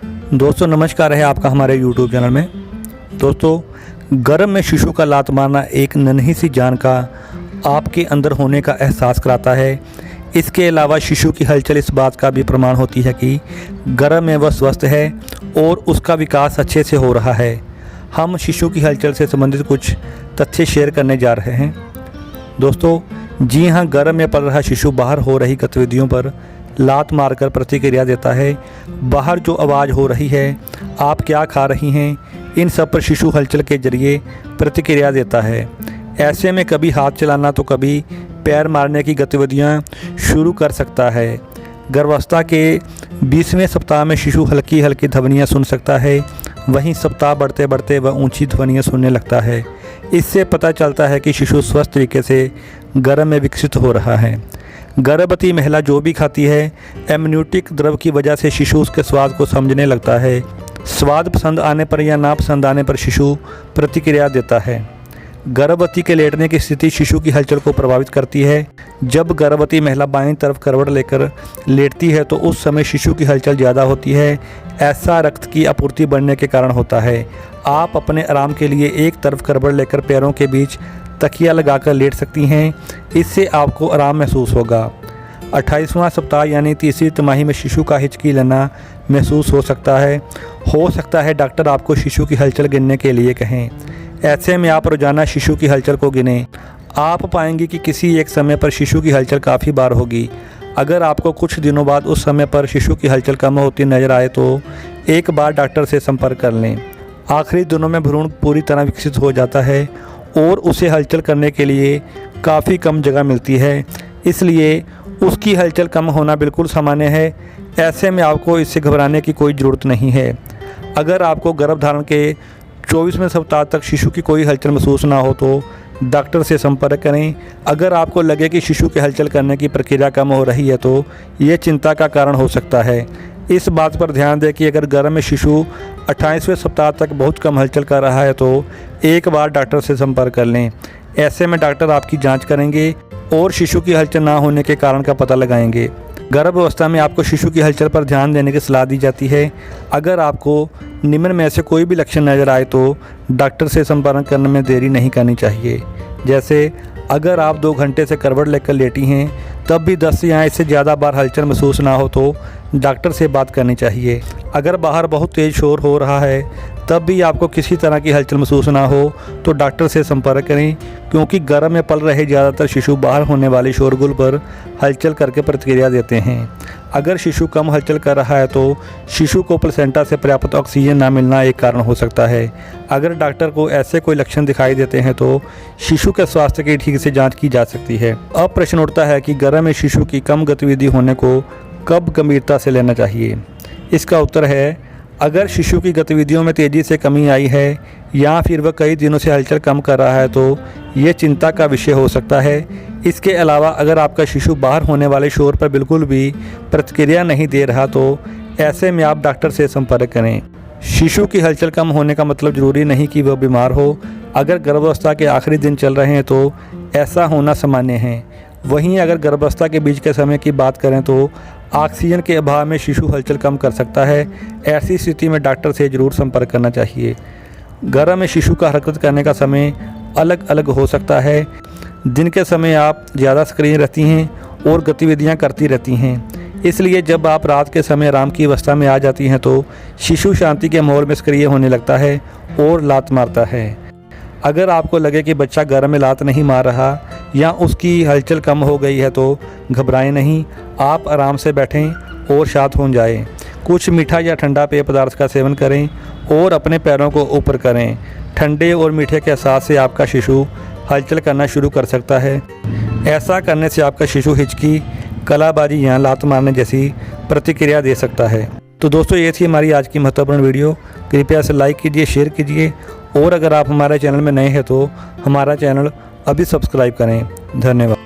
दोस्तों नमस्कार है आपका हमारे YouTube चैनल में। दोस्तों गर्भ में शिशु का लात मारना एक नन्ही सी जान का आपके अंदर होने का एहसास कराता है। इसके अलावा शिशु की हलचल इस बात का भी प्रमाण होती है कि गर्भ में वह स्वस्थ है और उसका विकास अच्छे से हो रहा है। हम शिशु की हलचल से संबंधित कुछ तथ्य शेयर करने जा रहे हैं। दोस्तों जी हाँ, गर्भ में पल रहा शिशु बाहर हो रही गतिविधियों पर लात मारकर प्रतिक्रिया देता है। बाहर जो आवाज़ हो रही है, आप क्या खा रही हैं, इन सब पर शिशु हलचल के जरिए प्रतिक्रिया देता है। ऐसे में कभी हाथ चलाना तो कभी पैर मारने की गतिविधियां शुरू कर सकता है। गर्भावस्था के 20वें सप्ताह में शिशु हल्की हल्की ध्वनियाँ सुन सकता है। वहीं सप्ताह बढ़ते बढ़ते वह ऊंची ध्वनियाँ सुनने लगता है। इससे पता चलता है कि शिशु स्वस्थ तरीके से गर्भ में विकसित हो रहा है। गर्भवती महिला जो भी खाती है, एमनियोटिक द्रव की वजह से शिशु उसके स्वाद को समझने लगता है। स्वाद पसंद आने पर या ना पसंद आने पर शिशु प्रतिक्रिया देता है। गर्भवती के लेटने की स्थिति शिशु की हलचल को प्रभावित करती है। जब गर्भवती महिला बाईं तरफ करवट लेकर लेटती है तो उस समय शिशु की हलचल ज़्यादा होती है। ऐसा रक्त की आपूर्ति बढ़ने के कारण होता है। आप अपने आराम के लिए एक तरफ करवट लेकर पैरों के बीच तकिया लगाकर लेट सकती हैं। इससे आपको आराम महसूस होगा। 28वां सप्ताह यानी तीसरी तिमाही में शिशु का हिचकी लेना महसूस हो सकता है डॉक्टर आपको शिशु की हलचल गिनने के लिए कहें। ऐसे में आप रोजाना शिशु की हलचल को गिनें। आप पाएंगे कि किसी एक समय पर शिशु की हलचल काफ़ी बार होगी। अगर आपको कुछ दिनों बाद उस समय पर शिशु की हलचल कम होती नजर आए तो एक बार डॉक्टर से संपर्क कर लें। आखिरी दिनों में भ्रूण पूरी तरह विकसित हो जाता है और उसे हलचल करने के लिए काफ़ी कम जगह मिलती है, इसलिए उसकी हलचल कम होना बिल्कुल सामान्य है। ऐसे में आपको इससे घबराने की कोई ज़रूरत नहीं है। अगर आपको गर्भधारण के 24वें सप्ताह तक शिशु की कोई हलचल महसूस ना हो तो डॉक्टर से संपर्क करें। अगर आपको लगे कि शिशु की हलचल करने की प्रक्रिया कम हो रही है तो ये चिंता का कारण हो सकता है। इस बात पर ध्यान दें कि अगर गर्भ में शिशु 28वें सप्ताह तक बहुत कम हलचल कर रहा है तो एक बार डॉक्टर से संपर्क कर लें। ऐसे में डॉक्टर आपकी जांच करेंगे और शिशु की हलचल ना होने के कारण का पता लगाएंगे। गर्भ अवस्था में आपको शिशु की हलचल पर ध्यान देने की सलाह दी जाती है। अगर आपको निम्न में से कोई भी लक्षण नज़र आए तो डॉक्टर से संपर्क करने में देरी नहीं करनी चाहिए। जैसे अगर आप 2 घंटे से करवट लेकर लेटी हैं तब भी 10 या इससे ज़्यादा बार हलचल महसूस ना हो तो डॉक्टर से बात करनी चाहिए। अगर बाहर बहुत तेज़ शोर हो रहा है तब भी आपको किसी तरह की हलचल महसूस ना हो तो डॉक्टर से संपर्क करें, क्योंकि गर्भ में पल रहे ज़्यादातर शिशु बाहर होने वाले शोरगुल पर हलचल करके प्रतिक्रिया देते हैं। अगर शिशु कम हलचल कर रहा है तो शिशु को प्लेसेंटा से पर्याप्त ऑक्सीजन ना मिलना एक कारण हो सकता है। अगर डॉक्टर को ऐसे कोई लक्षण दिखाई देते हैं तो शिशु के स्वास्थ्य की ठीक से जांच की जा सकती है। अब प्रश्न उठता है कि गर्भ में शिशु की कम गतिविधि होने को कब गंभीरता से लेना चाहिए। इसका उत्तर है, अगर शिशु की गतिविधियों में तेज़ी से कमी आई है या फिर वह कई दिनों से हलचल कम कर रहा है तो ये चिंता का विषय हो सकता है। इसके अलावा अगर आपका शिशु बाहर होने वाले शोर पर बिल्कुल भी प्रतिक्रिया नहीं दे रहा तो ऐसे में आप डॉक्टर से संपर्क करें। शिशु की हलचल कम होने का मतलब ज़रूरी नहीं कि वह बीमार हो। अगर गर्भावस्था के आखिरी दिन चल रहे हैं तो ऐसा होना सामान्य है। वहीं अगर गर्भावस्था के बीच के समय की बात करें तो ऑक्सीजन के अभाव में शिशु हलचल कम कर सकता है। ऐसी स्थिति में डॉक्टर से ज़रूर संपर्क करना चाहिए। गर्भ में शिशु का हरकत करने का समय अलग अलग हो सकता है। दिन के समय आप ज़्यादा सक्रिय रहती हैं और गतिविधियां करती रहती हैं, इसलिए जब आप रात के समय आराम की अवस्था में आ जाती हैं तो शिशु शांति के माहौल में सक्रिय होने लगता है और लात मारता है। अगर आपको लगे कि बच्चा गर्भ में लात नहीं मार रहा या उसकी हलचल कम हो गई है तो घबराएं नहीं। आप आराम से बैठें और शांत हो जाएं। कुछ मीठा या ठंडा पेय पदार्थ का सेवन करें और अपने पैरों को ऊपर करें। ठंडे और मीठे के एहसास से आपका शिशु हलचल करना शुरू कर सकता है। ऐसा करने से आपका शिशु हिचकी, कलाबाजी या लात मारने जैसी प्रतिक्रिया दे सकता है। तो दोस्तों ये थी हमारी आज की महत्वपूर्ण वीडियो। कृपया इसे लाइक कीजिए, शेयर कीजिए और अगर आप हमारे चैनल में नए हैं तो हमारा चैनल अभी सब्सक्राइब करें। धन्यवाद।